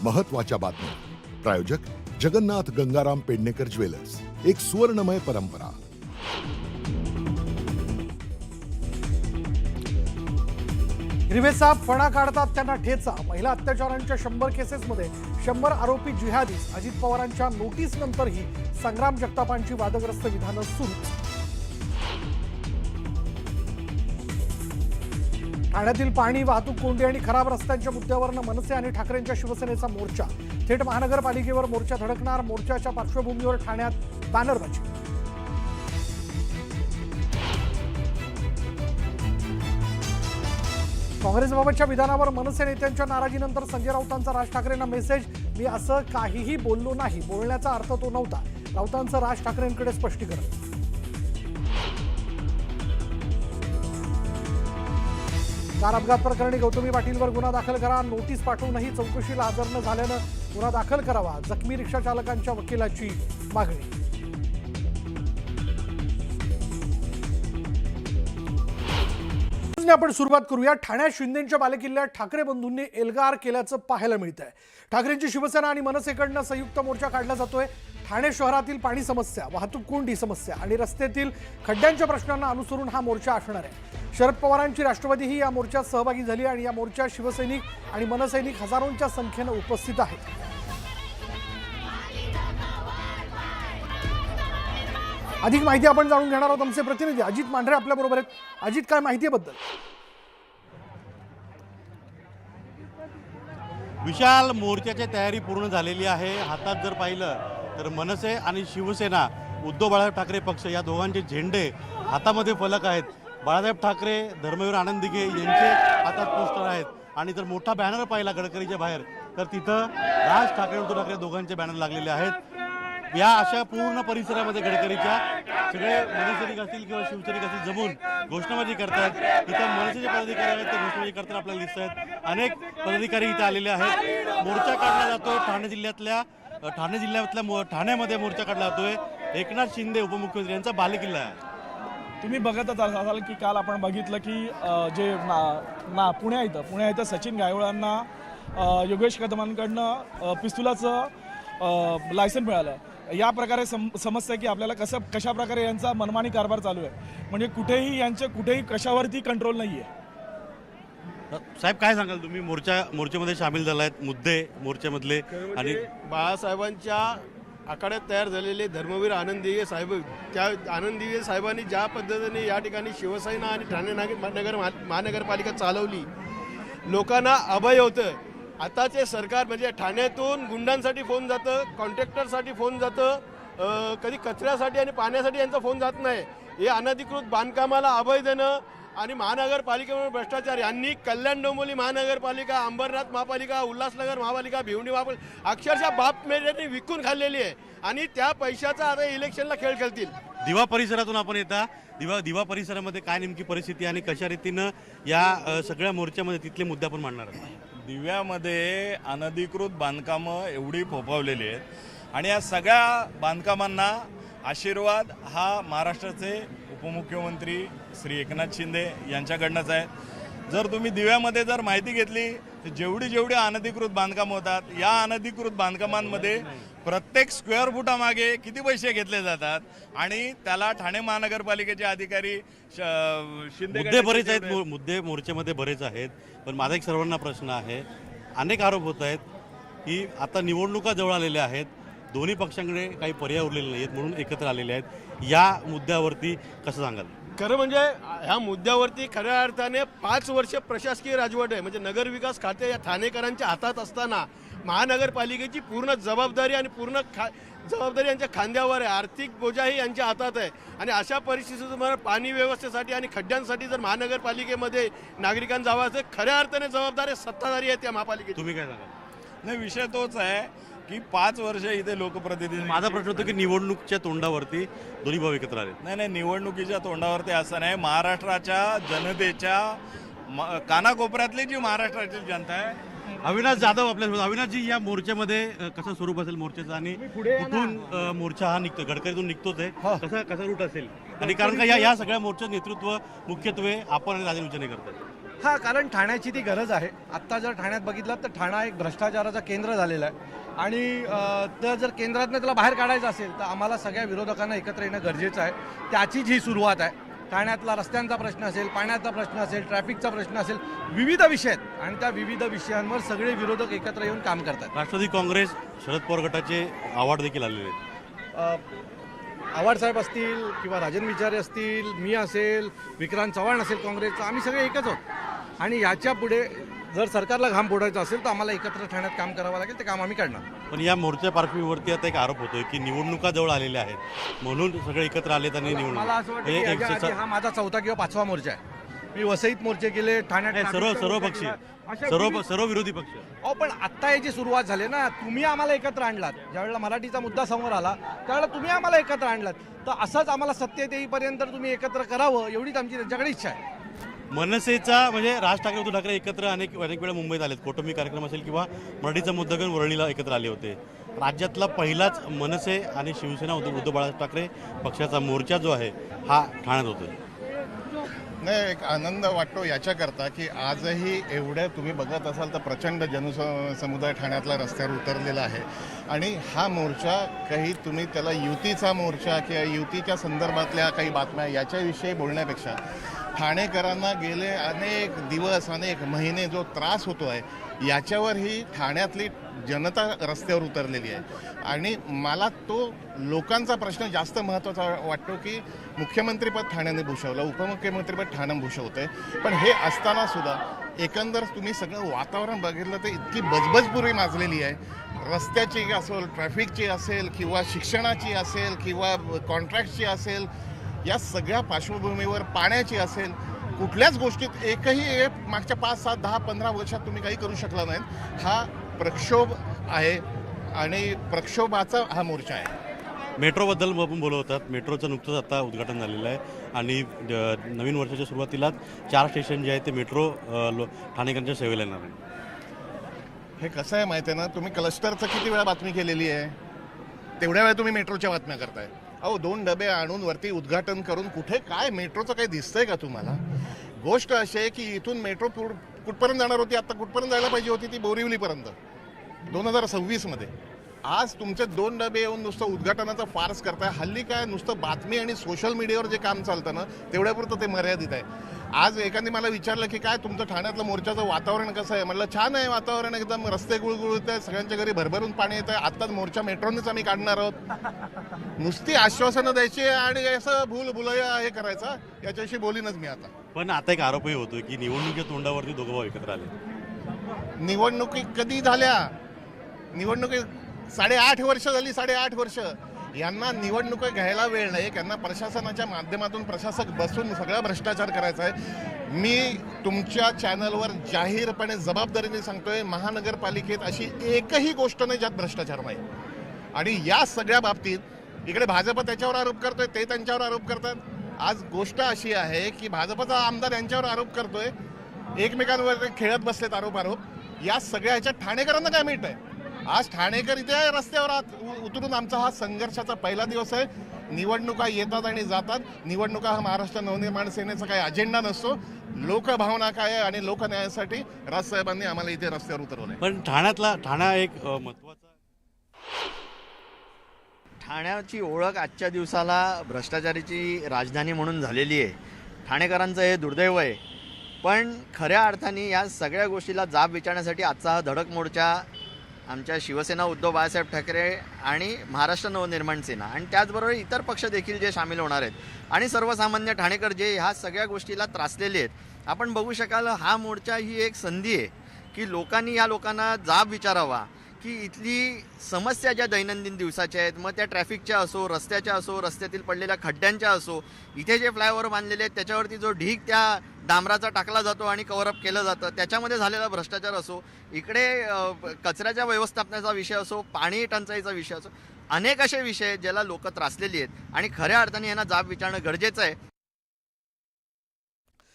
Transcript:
महत्त्वाच्या बातम्या. प्रायोजक जगन्नाथ गंगाराम पेडणेकर ज्वेलर्स, एक सुवर्णमय परंपरा. हिरवेचा फणा काढतात त्यांना ठेचा. महिला अत्याचारांच्या 100 केसेसमध्ये 100 आरोपी जिहादीस. अजित पवारांच्या नोटीस नंतरही संग्राम जगतापांची वादग्रस्त विधानं सुरू. ठाण्यातील पाणी, वाहतूक कोंडी आणि खराब रस्त्यांच्या मुद्द्यावरनं मनसे आणि ठाकरेंच्या शिवसेनेचा मोर्चा. थेट महानगरपालिकेवर मोर्चा धडकणार. मोर्चाच्या पार्श्वभूमीवर ठाण्यात बॅनरबाजी. काँग्रेसबाबतच्या विधानावर मनसे नेत्यांच्या नाराजीनंतर संजय राऊतांचा राज ठाकरेंना मेसेज. मी असं काहीही बोललो नाही. बोलण्याचा अर्थ तो नव्हता. राऊतांचं राज ठाकरेंकडे स्पष्टीकरण. कार अपघात प्रकरणी गौतमी पाटीलवर गुन्हा दाखल करा. नोटीस पाठवूनही चौकशीला हजर न झाल्यानं गुन्हा दाखल करावा. जखमी रिक्षा चालकांच्या वकिलाची मागणी. आपण सुरुवात करूया. ठाण्यात शिंदेंच्या बालेकिल्ल्यात ठाकरे बंधूंनी एल्गार केल्याचं पाहायला मिळत आहे. ठाकरेंची शिवसेना आणि मनसेकडनं संयुक्त मोर्चा काढला जातोय. ठाणे शहरातील पाणी समस्या, वाहतूक कोंडी समस्या आणि रस्त्यातील खड्ड्यांच्या प्रश्नांना अनुसरून हा मोर्चा असणार आहे. शरद पवारांची राष्ट्रवादीही या मोर्चात सहभागी झाली आणि या मोर्चात शिवसैनिक आणि मनसैनिक हजारोंच्या संख्येनं उपस्थित आहेत. अधिक माहिती आपण जाणून घेणार आहोत. आमचे प्रतिनिधी अजित मांढरे आपल्या बरोबर आहेत. अजित, काय माहिती आहे बद्दल? विशाल, मोर्चाची तयारी पूर्ण झालेली आहे. हातात जर पाहिलं तर मनसे आणि शिवसेना, उद्धव बाळासाहेब ठाकरे पक्ष या दोघांचे झेंडे हातामध्ये फलक आहेत. बाळासाहेब ठाकरे, धर्मवीर आनंद दिघे यांचे हातात पोस्टर आहेत. आणि जर मोठा बॅनर पाहिला गडकरीच्या बाहेर तर तिथं राज ठाकरे, उद्धव ठाकरे दोघांचे बॅनर लागलेले आहेत. या अशा पूर्ण परिसरामध्ये गडकरीच्या सगळे मनसैनिक असतील किंवा शिवसैनिक असतील जमून घोषणाबाजी करतात. इथं मनसेचे पदाधिकारी आहेत ते घोषणाबाजी करताना आपल्याला दिसत आहेत. अनेक पदाधिकारी इथं आलेले आहेत. मोर्चा काढला जातो. ठाणे जिल्ह्यातल्या ठाण्यामध्ये मोर्चा काढला जातोय. एकनाथ शिंदे उपमुख्यमंत्री यांचा बालेकिल्ला आहे. तुम्ही बघतच असाल की काल आपण बघितलं की जे पुण्या इथं सचिन गायवळांना योगेश कदमांकडनं पिस्तुलाचं लायसन मिळालं. या प्रकारे समस्या की आपल्याला कशा प्रकारे यांचा मनमानी कारभार चालू आहे. म्हणजे कुठेही कशावरती कंट्रोल नाही आहे. साहेब, काय सांगाल तुम्ही? मोर्चामध्ये सामील झालायत, मुद्दे मोर्चामधले आणि बाळासाहेबांच्या आखाड्यात तयार झालेले धर्मवीर आनंद दिघे साहेब, त्या आनंद दिघे साहेबांनी ज्या पद्धतीने या ठिकाणी शिवसेना आणि ठाणे महानगरपालिका चालवली, लोकांना अभय होतं. आताचे सरकार म्हणजे ठाण्यातून गुंडांसाठी फोन जातं, कॉन्ट्रॅक्टरसाठी फोन जातं, कधी कचऱ्यासाठी आणि पाण्यासाठी यांचा फोन जात नाही. हे अनधिकृत बांधकामाला अभय देणं आणि महानगरपालिकेवर भ्रष्टाचार यांनी कल्याण डोंबिवली महानगरपालिका, अंबरनाथ महापालिका, उल्हासनगर महापालिका, भिवंडी महापालिका अक्षरशः बाप मेऱ्यांनी विकून खाल्लेली आहे. आणि त्या पैशाचा आता इलेक्शनला खेळ खेळतील. दिवा परिसरातून आपण येता. दिवा परिसरामध्ये काय नेमकी परिस्थिती आणि कशा रीतीनं या सगळ्या मोर्चामध्ये तिथले मुद्दे आपण मांडणार आहोत? दिव्यामध्ये अनधिकृत बांधकामं एवढी फोफावलेली आहेत आणि या सगळ्या बांधकामांना आशीर्वाद हा महाराष्ट्राचे उपमुख्यमंत्री श्री एकनाथ शिंदे यांच्याकडनंच आहे. जर तुम्ही दिव्यामध्ये जर माहिती घेतली तर जेवढी अनधिकृत बांधकामं होतात, या अनधिकृत बांधकामांमध्ये प्रत्येक स्क्वेअर फुटामागे किती पैसे घेतले जातात आणि त्याला ठाणे महानगरपालिकेचे अधिकारी शिंदे. मुद्दे बरेच आहेत, मुद्दे मोर्चामध्ये बरेच आहेत. पण माझा एक सर्वांना प्रश्न आहे. अनेक आरोप होत आहेत की आता निवडणुका जवळ आलेल्या आहेत, दोन्ही पक्षांकडे काही पर्याय उरलेले नाही आहेत म्हणून एकत्र आलेले आहेत. या मुद्द्यावरती कसं सांगाल? खरं म्हणजे ह्या मुद्द्यावरती खऱ्या अर्थाने 5 वर्ष प्रशासकीय राजवट आहे. म्हणजे नगरविकास खाते या ठाणेकरांच्या हातात असताना महानगरपालिकेची पूर्ण जबाबदारी आणि पूर्ण जबाबदारी यांच्या खांद्यावर आहे. आर्थिक बोजाही यांच्या हातात आहे. आणि अशा परिस्थितीत तुम्हाला पाणी व्यवस्थेसाठी आणि खड्ड्यांसाठी जर महानगरपालिकेमध्ये नागरिकांना जावं असेल, खऱ्या अर्थाने जबाबदारी सत्ताधारी आहेत त्या महापालिकेची. तुम्ही काय सांगाल? नाही, विषय तोच आहे की 5 वर्ष इथे लोकप्रतिनिधी. माझा प्रश्न होतो की निवडणुकीच्या तोंडावरती दोन्ही भाऊ एकत्र आले. नाही, निवडणुकीच्या तोंडावरती असं नाही. महाराष्ट्राच्या जनतेच्या कानाकोपऱ्यातली जी महाराष्ट्राची जनता आहे. अविनाश जाधव आपल्यासोबत. अविनाशजी, या मोर्चामध्ये कसं स्वरूप असेल मोर्चाचं आणि कुठून मोर्चा हा निघतो? गडकरीतून निघतोच आहे, कसा रूट असेल? आणि कारण का या सगळ्या मोर्चा नेतृत्व मुख्यत्वे आपण आणि राजन विचारे करतात. हां, कारण ठाण्याची ती गरज आहे. आत्ता जर ठाण्यात बघितलं तर ठाणा एक भ्रष्टाचाराचं केंद्र झालेलं आहे आणि तर जर केंद्रातनं त्याला बाहेर काढायचं असेल तर आम्हाला सगळ्या विरोधकांना एकत्र येणं गरजेचं आहे. त्याचीच ही सुरुवात आहे. ठाण्यातला रस्त्यांचा प्रश्न असेल, पाण्याचा प्रश्न असेल, ट्रॅफिकचा प्रश्न असेल, विविध विषय आहेत आणि त्या विविध विषयांवर सगळे विरोधक एकत्र येऊन काम करतात. राष्ट्रवादी काँग्रेस शरद पवार गटाचे अवॉर्ड देखील आलेले आहेत. आव्हाड साहेब असतील किंवा राजन विचारे असतील, मी असेल, विक्रांत चव्हाण असेल काँग्रेसचा, आम्ही सगळे एकच आहोत आणि याच्या पुढे जर सरकारला घाम फोडायचा असेल तर आम्हाला एकत्र ठाण्यात काम करावं लागेल. ते काम आम्ही करणार. पण या मोर्चा पार्श्वभूमीवरती आता एक आरोप होतोय की निवडणुका जवळ आलेल्या आहेत म्हणून सगळे एकत्र आलेत आणि मला असं वाटतं की हे याच्या एक आधी हा माझा 4था किंवा 5वा मोर्चा आहे. मी वसईत मोर्चे केले, ठाण्यात सर्व पक्षी अशा सर्व विरोधी पक्ष. अहो पण आत्ता याची सुरुवात झाली ना. तुम्ही आम्हाला एकत्र आणलात. ज्यावेळेला मराठीचा मुद्दा समोर आला त्यावेळेला तुम्ही आम्हाला एकत्र आणलात. तर असंच आम्हाला सत्तेत येईपर्यंत तुम्ही एकत्र करावं एवढीच आमची त्यांच्याकडे इच्छा आहे. मनसेचा म्हणजे राज ठाकरे उद्धव ठाकरे एकत्र अनेक वेळा मुंबईत आलेत. कौटुंबिक कार्यक्रम असेल किंवा मराठीचा मुद्दा घेऊन वरळीला एकत्र आले होते. राज्यातला पहिलाच मनसे आणि शिवसेना उद्धव बाळासाहेब ठाकरे पक्षाचा मोर्चा जो आहे हा ठाण्यात होतोय. नाही, एक आनंद वाटतो याच्याकरता की आजही एवढ्या तुम्ही बघत असाल तर प्रचंड समुदाय ठाण्यातला रस्त्यावर उतरलेला आहे आणि हा मोर्चा काही तुम्ही त्याला युतीचा मोर्चा किंवा युतीच्या संदर्भातल्या काही बातम्या याच्याविषयी बोलण्यापेक्षा ठाणेकरांना गेले अनेक दिवस अनेक महिने जो त्रास होतो आहे याच्यावर ही ठाण्यातली जनता रस्त्यावर उतरलेली आहे आणि मला तो लोकांचा प्रश्न जास्त महत्त्वाचा वाटतो की मुख्यमंत्रीपद ठाण्याने भूषवलं, उपमुख्यमंत्रीपद ठाणं भूषवतंय. पण हे असताना सुद्धा एकंदर तुम्ही सगळं वातावरण बघितलं तर इतकी बजबजपुरी माजलेली आहे. रस्त्याची असेल, ट्रॅफिकची असेल किंवा शिक्षणाची असेल किंवा कॉन्ट्रॅक्टची असेल, या सगळ्या पार्श्वभूमीवर पाण्याची असेल, कुठल्याच गोष्टीत एकही मागच्या 5, 7, 10, 15 वर्षात तुम्ही काही करू शकला नाहीत. हा प्रक्षोभ आहे आणि प्रक्षोभाचा हा मोर्चा आहे. मेट्रोबद्दल आपण बोलत होतात. मेट्रोचं नुकतंच आता उद्घाटन झालेलं आहे आणि नवीन वर्षाच्या सुरुवातीलाच 4 स्टेशन जे आहेत ते मेट्रो ठाणेकरांच्या सेवेला येणार आहे. हे कसं आहे माहिती आहे ना, तुम्ही क्लस्टरचं किती वेळा बातमी केलेली आहे, तेवढ्या वेळा तुम्ही मेट्रोच्या बातम्या करताय. अहो 2 डबे आणून वरती उद्घाटन करून कुठे काय मेट्रोचं काही दिसतंय का तुम्हाला? गोष्ट अशी आहे की इथून मेट्रो कुठपर्यंत जाणार होती, आता कुठपर्यंत जायला पाहिजे होती ती बोरिवलीपर्यंत 2026 आज तुमचे 2 डबे येऊन नुसतं उद्घाटनाचा फार्स करताय. हल्ली काय नुसतं बातमी आणि सोशल मीडियावर जे काम चालतं ना तेवढ्यापुरतं ते मर्यादित आहे. आज एकाने मला विचारलं की काय तुमचं ठाण्यातलं मोर्चाचं वातावरण कसं आहे. म्हटलं छान आहे वातावरण, एकदम रस्ते गुळगुळत आहे, सगळ्यांच्या घरी भरभरून पाणी येत आहे. आत्ताच मोर्चा मेट्रोनेच आम्ही काढणार आहोत. नुसती आश्वासनं द्यायची आणि असं भुलभुलैया हे करायचं, याच्याशी बोलीनच मी आता. पण आता एक आरोपही होतोय की निवडणुकीच्या तोंडावरती दोघं भाऊ एकत्र आले. निवडणुकी कधी झाल्या? निवडणुकी 8.5 वर्ष झाली. 8.5 वर्ष यांना निवडणुका घ्यायला वेळ नाही. यांना प्रशासनाच्या माध्यमातून प्रशासक बसून सगळा भ्रष्टाचार करायचा आहे. मी तुमच्या चॅनलवर जाहीरपणे जबाबदारीने सांगतोय, महानगरपालिकेत अशी एकही गोष्ट नाही ज्यात भ्रष्टाचार नाही. आणि या सगळ्या बाबतीत इकडे भाजप त्याच्यावर आरोप करतोय, ते त्यांच्यावर आरोप करतात. आज गोष्ट अशी आहे की भाजपचा आमदार यांच्यावर आरोप करतोय, एकमेकांवर खेळत बसलेत आरोप. या सगळ्या ह्याच्यात ठाणेकरांना काय मिळत आहे? आज ठाणेकर इथे रस्त्यावर उतरून आमचा हा संघर्षाचा पहिला दिवस आहे. निवडणुका येतात आणि जातात. निवडणुका हा महाराष्ट्र नवनिर्माण सेनेचा काही अजेंडा नसतो. लोकभावना काय आहे आणि लोकन्यायासाठी राजसाहेबांनी आम्हाला इथे रस्त्यावर उतरवलंय. पण ठाणा एक महत्त्वाचा ठाण्याची ओळख आजच्या दिवसाला भ्रष्टाचाराची राजधानी म्हणून झालेली आहे. ठाणेकरांचं हे दुर्दैव आहे. पण खऱ्या अर्थाने या सगळ्या गोष्टीला जाब विचारण्यासाठी आजचा हा धडक मोर्चा आमच्या शिवसेना उद्धव बाळासाहेब ठाकरे आणि महाराष्ट्र नवनिर्माण सेना आणि त्याचबरोबर इतर पक्ष देखील जे सामील होणार आहेत आणि सर्वसामान्य ठाणेकर जे ह्या सगळ्या गोष्टीला त्रासलेले आहेत. आपण बघू शकाल हा मोर्चा ही एक संधी आहे की लोकांनी या लोकांना जाब विचारावा की इथली समस्या ज्या दैनंदिन दिवसाच्या आहेत, मग त्या ट्रॅफिकच्या असो, रस्त्याच्या असो, रस्त्यातील पडलेल्या खड्ड्यांच्या असो, इथे जे फ्लायओव्हर बांधलेले आहेत त्याच्यावरती जो ढीग त्या डांबराचा टाकला जातो आणि कव्हरअप केलं जातं त्याच्यामध्ये झालेला भ्रष्टाचार असो, इकडे कचऱ्याच्या व्यवस्थापनाचा विषय असो, पाणी टंचाईचा विषय असो, अनेक असे विषय ज्याला लोक त्रासलेली आहेत आणि खऱ्या अर्थाने यांना जाब विचारणं गरजेचं आहे.